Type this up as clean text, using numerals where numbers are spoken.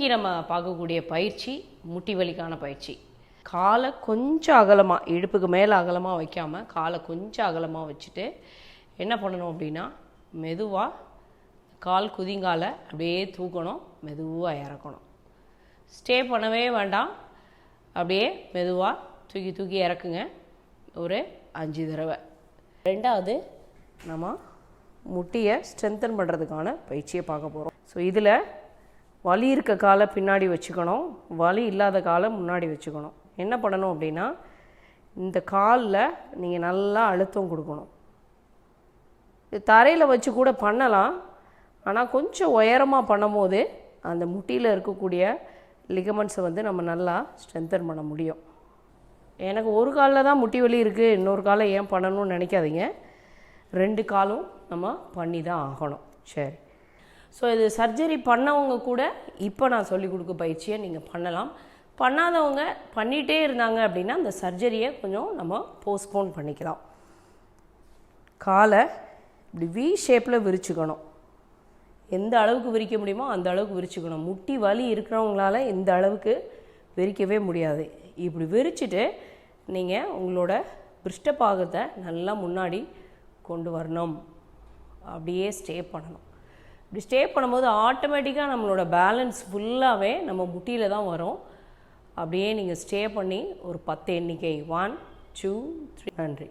இன்றைக்கி நம்ம பார்க்கக்கூடிய பயிற்சி முட்டி வலிக்கான பயிற்சி. காலை கொஞ்சம் அகலமாக, இடுப்புக்கு மேலே அகலமாக வைக்காமல் காலை கொஞ்சம் அகலமாக வச்சுட்டு என்ன பண்ணணும் அப்படின்னா, மெதுவாக கால் குதிங்காலை அப்படியே தூக்கணும், மெதுவாக இறக்கணும். ஸ்டே பண்ணவே வேண்டாம், அப்படியே மெதுவாக தூக்கி தூக்கி இறக்குங்க ஒரு 5 தடவை. ரெண்டாவது நம்ம முட்டியை ஸ்ட்ரென்தன் பண்ணுறதுக்கான பயிற்சியை பார்க்க போகிறோம். ஸோ இதில் வலி இருக்க காலை பின்னாடி வச்சுக்கணும், வலி இல்லாத காலை முன்னாடி வச்சுக்கணும். என்ன பண்ணணும் அப்படின்னா, இந்த காலில் நீங்கள் நல்லா அழுத்தம் கொடுக்கணும். இது தரையில் வச்சு கூட பண்ணலாம், ஆனால் கொஞ்சம் உயரமாக பண்ணும் போது அந்த முட்டியில் இருக்கக்கூடிய லிகமெண்ட்ஸை நம்ம நல்லா ஸ்ட்ரென்தன் பண்ண முடியும். எனக்கு ஒரு காலில் தான் முட்டி வலி இருக்குது, இன்னொரு காலை ஏன் பண்ணணும்னு நினைக்காதீங்க. 2 காலும் நம்ம பண்ணி தான் ஆகணும். சரி, ஸோ இது சர்ஜரி பண்ணவங்க கூட இப்போ நான் சொல்லிக் கொடுக்க பயிற்சியை நீங்கள் பண்ணலாம். பண்ணாதவங்க பண்ணிகிட்டே இருந்தாங்க அப்படின்னா அந்த சர்ஜரியை கொஞ்சம் நம்ம போஸ்ட்போன் பண்ணிக்கலாம். காலை இப்படி வி ஷேப்பில் விரிச்சுக்கணும். எந்த அளவுக்கு விரிக்க முடியுமோ அந்த அளவுக்கு விரிச்சுக்கணும். முட்டி வலி இருக்கிறவங்களால இந்த அளவுக்கு விரிக்கவே முடியாது. இப்படி விரிச்சுட்டு நீங்கள் உங்களோட பிருஷ்டபாகத்தை நல்லா முன்னாடி கொண்டு வரணும், அப்படியே ஸ்டே பண்ணணும். இப்படி ஸ்டே பண்ணும்போது ஆட்டோமேட்டிக்காக நம்மளோட பேலன்ஸ் ஃபுல்லாகவே நம்ம முட்டியில் தான் வரும். அப்படியே நீங்கள் ஸ்டே பண்ணி ஒரு 10 எண்ணிக்கை 1 2 3. நன்றி.